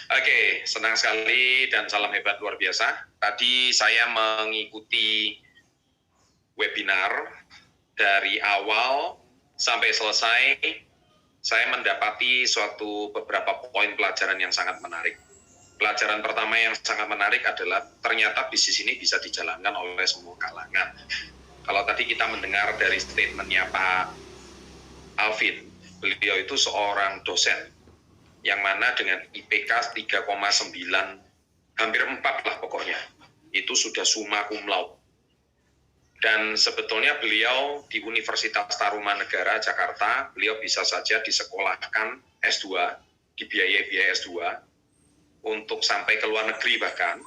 Oke, senang sekali dan salam hebat luar biasa. Tadi saya mengikuti webinar dari awal sampai selesai. Saya mendapati beberapa poin pelajaran yang sangat menarik. Pelajaran pertama yang sangat menarik adalah ternyata bisnis ini bisa dijalankan oleh semua kalangan. Kalau tadi kita mendengar dari statementnya Pak Alvin, beliau itu seorang dosen yang mana dengan IPK 3,9, hampir 4 lah pokoknya, itu sudah summa cum laude. Dan sebetulnya beliau di Universitas Tarumanegara, Jakarta, beliau bisa saja disekolahkan S2, dibiayai S2, untuk sampai ke luar negeri bahkan.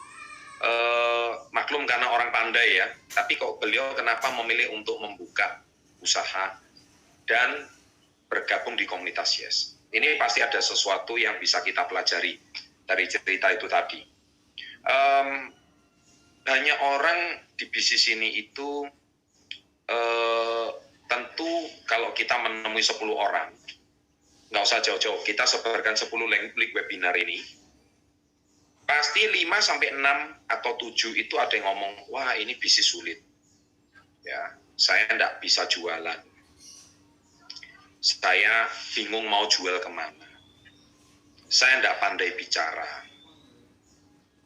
Maklum karena orang pandai ya, tapi kok beliau kenapa memilih untuk membuka usaha dan bergabung di komunitas YES. Ini pasti ada sesuatu yang bisa kita pelajari dari cerita itu tadi. Banyak orang di bisnis ini itu tentu kalau kita menemui 10 orang, nggak usah jauh-jauh, kita sebarkan 10 link webinar ini, pasti 5-6 atau 7 itu ada yang ngomong, wah ini bisnis sulit. Ya, saya nggak bisa jualan. Saya bingung mau jual kemana. Saya tidak pandai bicara.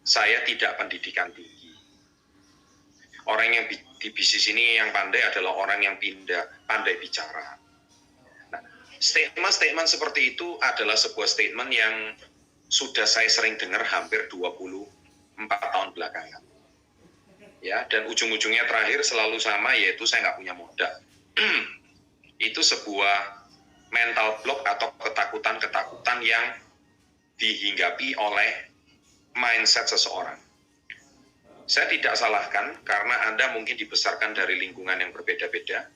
Saya tidak pendidikan tinggi. Orang yang di bisnis ini yang pandai adalah orang yang pandai bicara. Nah, statement-statement seperti itu adalah sebuah statement yang sudah saya sering dengar hampir 24 tahun belakangan. Ya, dan ujung-ujungnya terakhir selalu sama, yaitu saya nggak punya modal. Itu sebuah mental block atau ketakutan-ketakutan yang dihinggapi oleh mindset seseorang. Saya tidak salahkan karena Anda mungkin dibesarkan dari lingkungan yang berbeda-beda.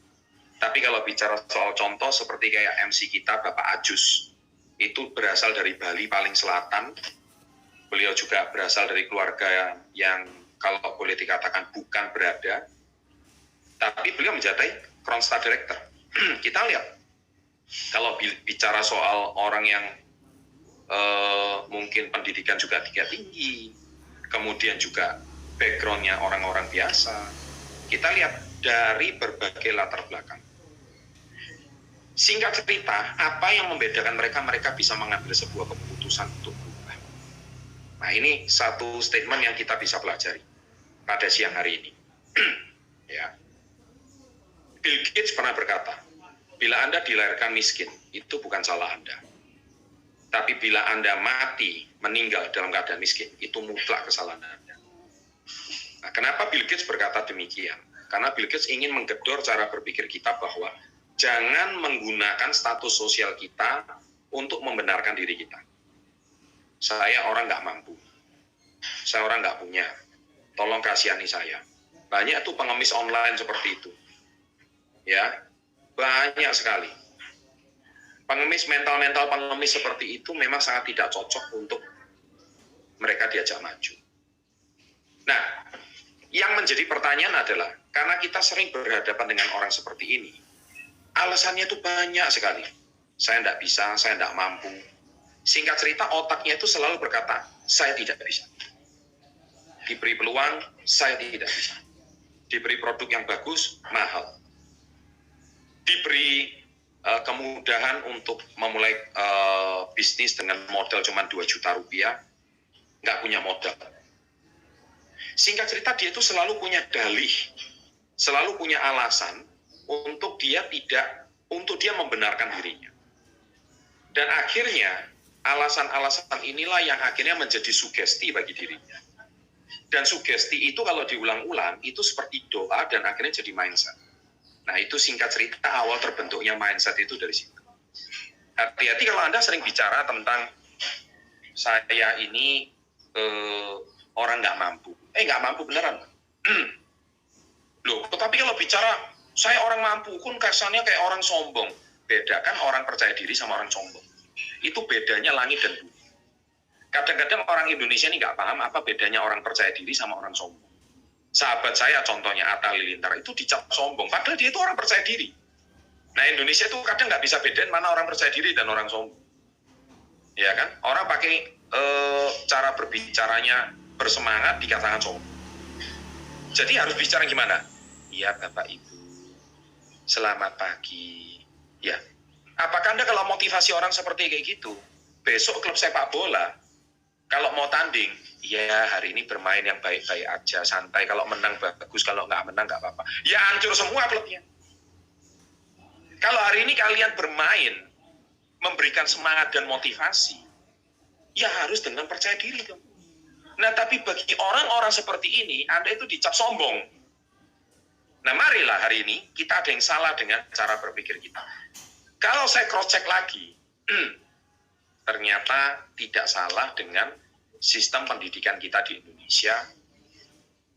Tapi kalau bicara soal contoh seperti kayak MC kita, Bapak Ajus, itu berasal dari Bali paling selatan. Beliau juga berasal dari keluarga yang kalau boleh dikatakan bukan berada. Tapi beliau menjadi Kronstadt Director. Kita lihat. Kalau bicara soal orang yang mungkin pendidikan juga tidak tinggi, kemudian juga background-nya orang-orang biasa, kita lihat dari berbagai latar belakang. Singkat cerita, apa yang membedakan mereka bisa mengambil sebuah keputusan untuk berubah. Nah, ini satu statement yang kita bisa pelajari pada siang hari ini. Ya. Bill Gates pernah berkata, bila Anda dilahirkan miskin, itu bukan salah Anda. Tapi bila Anda mati, meninggal dalam keadaan miskin, itu mutlak kesalahan Anda. Nah, kenapa Bill Gates berkata demikian? Karena Bill Gates ingin menggedor cara berpikir kita bahwa jangan menggunakan status sosial kita untuk membenarkan diri kita. Saya orang nggak mampu. Saya orang nggak punya. Tolong kasihani saya. Banyak tuh pengemis online seperti itu. Ya, banyak sekali. Mental pengemis seperti itu memang sangat tidak cocok untuk mereka diajak maju. Nah, yang menjadi pertanyaan adalah, karena kita sering berhadapan dengan orang seperti ini, alasannya itu banyak sekali. Saya tidak bisa, saya tidak mampu. Singkat cerita, otaknya itu selalu berkata, saya tidak bisa. Diberi peluang, saya tidak bisa. Diberi produk yang bagus, mahal. Diberi kemudahan untuk memulai bisnis dengan modal cuma 2 juta rupiah, nggak punya modal. Singkat cerita, dia itu selalu punya dalih, selalu punya alasan untuk dia membenarkan dirinya. Dan akhirnya, alasan-alasan inilah yang akhirnya menjadi sugesti bagi dirinya. Dan sugesti itu kalau diulang-ulang, itu seperti doa dan akhirnya jadi mindset. Nah, itu singkat cerita awal terbentuknya mindset itu dari situ. Hati-hati kalau Anda sering bicara tentang saya ini orang nggak mampu. Nggak mampu beneran. Loh, tetapi kalau bicara saya orang mampu, kan kesannya kayak orang sombong. Bedakan orang percaya diri sama orang sombong. Itu bedanya langit dan bumi. Kadang-kadang orang Indonesia ini nggak paham apa bedanya orang percaya diri sama orang sombong. Sahabat saya contohnya Atta Halilintar itu dicap sombong, padahal dia itu orang percaya diri. Nah, Indonesia itu kadang nggak bisa bedain mana orang percaya diri dan orang sombong. Ya kan? Orang pakai kalau cara berbicaranya bersemangat dikatakan sombong. Jadi harus bicara gimana? Ya Bapak Ibu, selamat pagi. Ya, apakah Anda kalau motivasi orang seperti kayak gitu, besok klub sepak bola, kalau mau tanding, ya hari ini bermain yang baik-baik aja, santai. Kalau menang bagus, kalau nggak menang nggak apa-apa. Ya hancur semua klubnya. Kalau hari ini kalian bermain, memberikan semangat dan motivasi, ya harus dengan percaya diri dong. Nah, tapi bagi orang-orang seperti ini, Anda itu dicap sombong. Nah, marilah hari ini kita ada yang salah dengan cara berpikir kita. Kalau saya cross-check lagi, ternyata tidak salah dengan sistem pendidikan kita di Indonesia.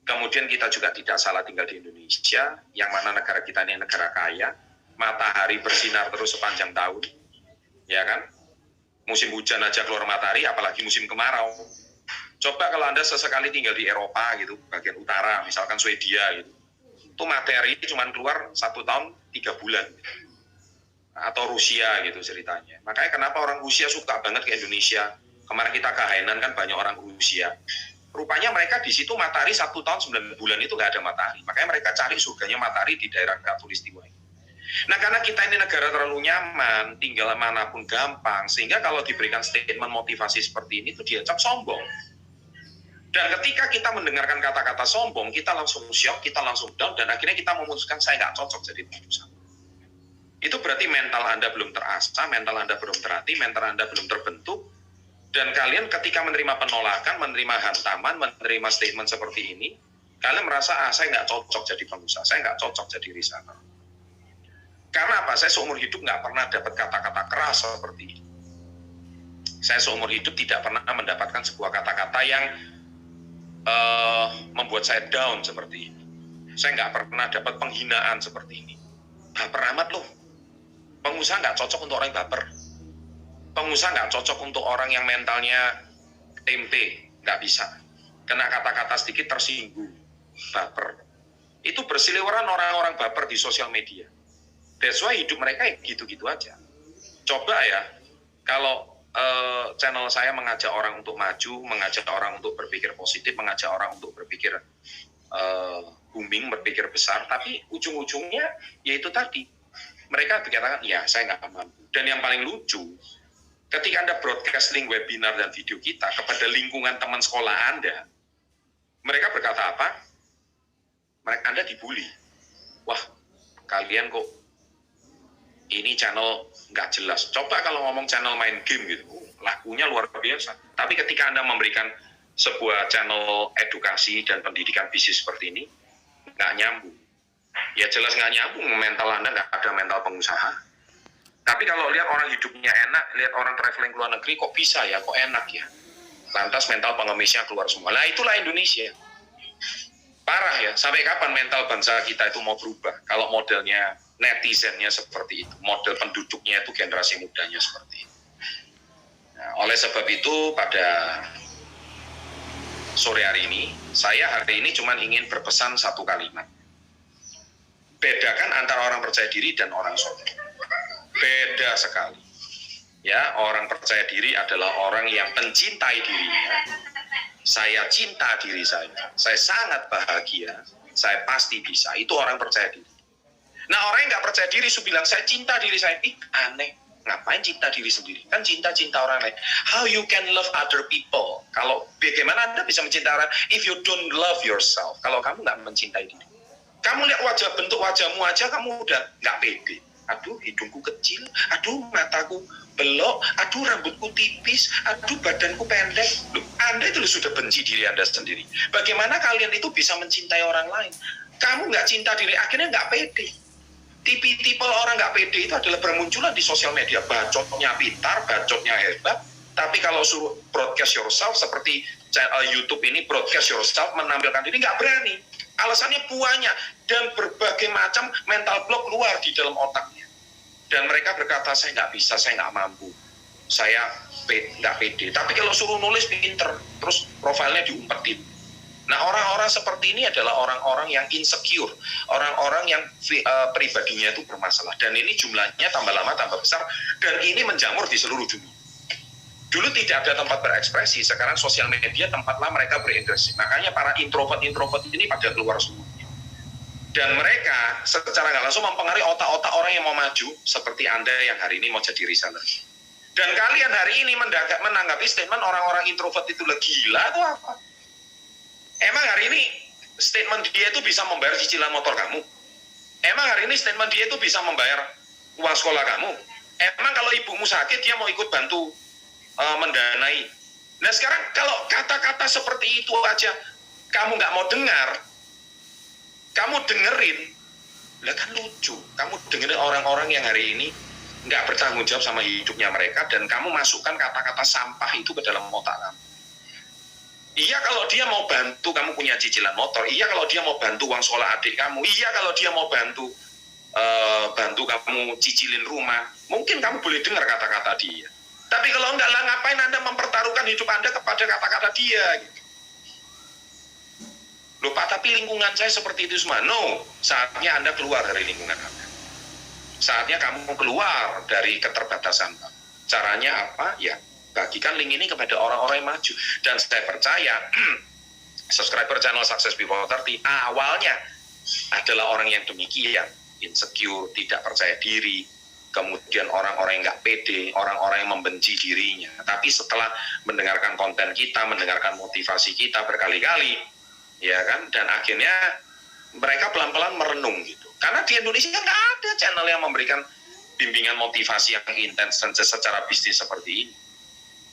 Kemudian kita juga tidak salah tinggal di Indonesia, yang mana negara kita ini negara kaya, matahari bersinar terus sepanjang tahun, ya kan? Musim hujan aja keluar matahari, apalagi musim kemarau. Coba kalau Anda sesekali tinggal di Eropa gitu, bagian utara, misalkan Swedia gitu, itu matahari cuma keluar 1 tahun 3 bulan. Atau Rusia gitu ceritanya. Makanya kenapa orang Rusia suka banget ke Indonesia. Kemarin kita ke Hainan kan banyak orang Rusia. Rupanya mereka di situ matahari 1 tahun 9 bulan itu nggak ada matahari. Makanya mereka cari surganya matahari di daerah Khatulistiwa. Nah, karena kita ini negara terlalu nyaman, tinggal manapun gampang, sehingga kalau diberikan statement motivasi seperti ini itu diacap sombong. Dan ketika kita mendengarkan kata-kata sombong, kita langsung shock, kita langsung down, dan akhirnya kita memutuskan saya nggak cocok jadi pengusaha. Itu berarti mental Anda belum terasah, mental Anda belum terlatih, mental Anda belum terbentuk, dan kalian ketika menerima penolakan, menerima hantaman, menerima statement seperti ini, kalian merasa, saya nggak cocok jadi pengusaha, saya nggak cocok jadi reseller. Karena apa? Saya seumur hidup nggak pernah dapat kata-kata keras seperti ini. Saya seumur hidup tidak pernah mendapatkan sebuah kata-kata yang membuat saya down seperti ini. Saya nggak pernah dapat penghinaan seperti ini. Baper amat loh. Pengusaha nggak cocok untuk orang yang baper. Pengusaha nggak cocok untuk orang yang mentalnya tempe. Nggak bisa. Kena kata-kata sedikit tersinggung. Baper. Itu berseliweran orang-orang baper di sosial media. That's why hidup mereka ya gitu-gitu aja. Coba ya, kalau channel saya mengajak orang untuk maju, mengajak orang untuk berpikir positif, mengajak orang untuk berpikir booming, berpikir besar, tapi ujung-ujungnya yaitu tadi, mereka berkatakan, ya saya nggak mampu. Dan yang paling lucu, ketika Anda broadcast link webinar dan video kita kepada lingkungan teman sekolah Anda, mereka berkata apa? Anda dibully. Wah, kalian kok ini channel nggak jelas. Coba kalau ngomong channel main game gitu, lakunya luar biasa. Tapi ketika Anda memberikan sebuah channel edukasi dan pendidikan bisnis seperti ini, nggak nyambung. Ya jelas nggak nyambung, mental Anda nggak ada mental pengusaha. Tapi kalau lihat orang hidupnya enak, lihat orang traveling ke luar negeri, kok bisa ya, kok enak ya. Lantas mental pengemisnya keluar semua. Nah itulah Indonesia. Parah ya, sampai kapan mental bangsa kita itu mau berubah? Kalau modelnya netizennya seperti itu, model penduduknya itu generasi mudanya seperti itu. Nah, oleh sebab itu pada sore hari ini, saya hari ini cuma ingin berpesan satu kalimat. Bedakan antara orang percaya diri dan orang sombong. Beda sekali. Ya, orang percaya diri adalah orang yang mencintai dirinya. Saya cinta diri saya sangat bahagia, saya pasti bisa. Itu orang percaya diri. Nah, orang yang nggak percaya diri, bilang saya cinta diri saya, aneh. Ngapain cinta diri sendiri? Kan cinta orang lain. How you can love other people? Kalau bagaimana Anda bisa mencintai orang? If you don't love yourself, kalau kamu nggak mencintai diri, kamu lihat bentuk wajahmu aja, kamu udah nggak pede. Aduh, hidungku kecil. Aduh, mataku belok. Aduh, rambutku tipis. Aduh, badanku pendek. Loh, Anda itu sudah benci diri Anda sendiri. Bagaimana kalian itu bisa mencintai orang lain? Kamu nggak cinta diri, akhirnya nggak pede. Tipe-tipe orang nggak pede itu adalah bermunculan di sosial media. Bacotnya pintar, bacotnya hebat. Tapi kalau suruh broadcast yourself, seperti YouTube ini broadcast yourself, menampilkan diri, nggak berani. Alasannya banyak dan berbagai macam mental block keluar di dalam otaknya. Dan mereka berkata, saya nggak bisa, saya nggak mampu, saya nggak pede. Tapi kalau suruh nulis pinter, terus profilnya diumpetin. Nah, orang-orang seperti ini adalah orang-orang yang insecure, orang-orang yang pribadinya itu bermasalah. Dan ini jumlahnya tambah lama tambah besar, dan ini menjamur di seluruh dunia. Dulu tidak ada tempat berekspresi, sekarang sosial media tempatlah mereka berekspresi. Makanya para introvert ini pada keluar semua. Dan mereka secara nggak langsung mempengaruhi otak-otak orang yang mau maju, seperti Anda yang hari ini mau jadi reseller. Dan kalian hari ini menanggapi statement orang-orang introvert itu gila atau apa? Emang hari ini statement dia itu bisa membayar cicilan motor kamu? Emang hari ini statement dia itu bisa membayar uang sekolah kamu? Emang kalau ibumu sakit dia mau ikut bantu mendanai? Nah sekarang kalau kata-kata seperti itu aja kamu nggak mau dengar, kamu dengerin, lah kan lucu. Kamu dengerin orang-orang yang hari ini nggak bertanggung jawab sama hidupnya mereka, dan kamu masukkan kata-kata sampah itu ke dalam otak kamu. Iya kalau dia mau bantu kamu punya cicilan motor, iya kalau dia mau bantu uang sekolah adik kamu, iya kalau dia mau bantu kamu cicilin rumah, mungkin kamu boleh dengar kata-kata dia. Tapi kalau enggak, lah ngapain Anda mempertaruhkan hidup Anda kepada kata-kata dia gitu. Loh Pak, tapi lingkungan saya seperti itu semua. No, saatnya Anda keluar dari lingkungan Anda. Saatnya kamu keluar dari keterbatasan kamu. Caranya apa? Ya, bagikan link ini kepada orang-orang yang maju. Dan saya percaya, subscriber channel Success Before 30 awalnya adalah orang yang demikian, insecure, tidak percaya diri, kemudian orang-orang yang nggak pede, orang-orang yang membenci dirinya. Tapi setelah mendengarkan konten kita, mendengarkan motivasi kita berkali-kali, ya kan, dan akhirnya mereka pelan-pelan merenung gitu. Karena di Indonesia nggak ada channel yang memberikan bimbingan motivasi yang intens dan secara bisnis seperti ini.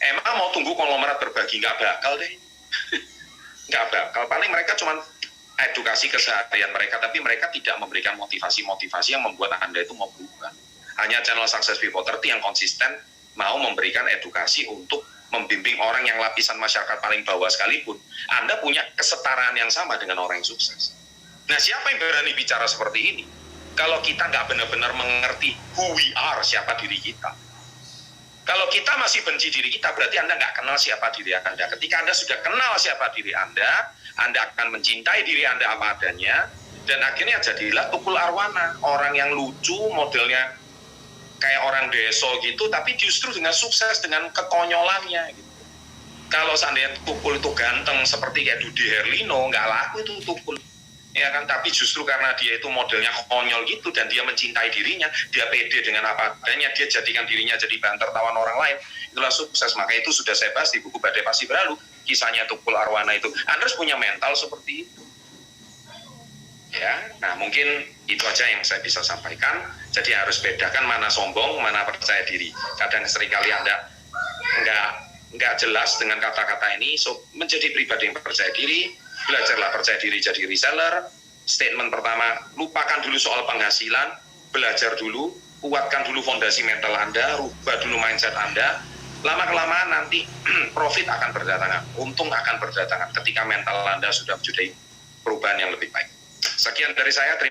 Emang mau tunggu konglomerat berbagi? Nggak bakal deh. Nggak bakal. Paling mereka cuma edukasi keseharian mereka, tapi mereka tidak memberikan motivasi-motivasi yang membuat Anda itu mau berubah. Hanya channel Success Before 30 yang konsisten mau memberikan edukasi untuk membimbing orang yang lapisan masyarakat paling bawah sekalipun. Anda punya kesetaraan yang sama dengan orang yang sukses. Nah, siapa yang berani bicara seperti ini? Kalau kita nggak benar-benar mengerti who we are, siapa diri kita. Kalau kita masih benci diri kita, berarti Anda nggak kenal siapa diri Anda. Ketika Anda sudah kenal siapa diri Anda akan mencintai diri Anda apa adanya, dan akhirnya jadilah Tukul Arwana, orang yang lucu, modelnya kayak orang deso gitu, tapi justru dengan sukses, dengan kekonyolannya gitu. Kalau seandainya Tukul itu ganteng seperti kayak Dude Herlino, nggak laku itu Tukul. Ya kan, tapi justru karena dia itu modelnya konyol gitu dan dia mencintai dirinya, dia pede dengan apa adanya, dia jadikan dirinya jadi bahan tertawan orang lain, itulah sukses. Maka itu sudah saya bahas di buku Badai Pasti Berlalu, kisahnya Tukul Arwana itu. Anda harus punya mental seperti itu. Ya, nah mungkin itu aja yang saya bisa sampaikan. Jadi harus bedakan mana sombong, mana percaya diri. Kadang seringkali Anda nggak jelas dengan kata-kata ini. So, menjadi pribadi yang percaya diri, belajarlah percaya diri jadi reseller. Statement pertama, lupakan dulu soal penghasilan, belajar dulu, kuatkan dulu fondasi mental Anda, rubah dulu mindset Anda. Lama-kelamaan nanti profit akan berdatangan, untung akan berdatangan ketika mental Anda sudah menjadi perubahan yang lebih baik. Sekian dari saya. Terima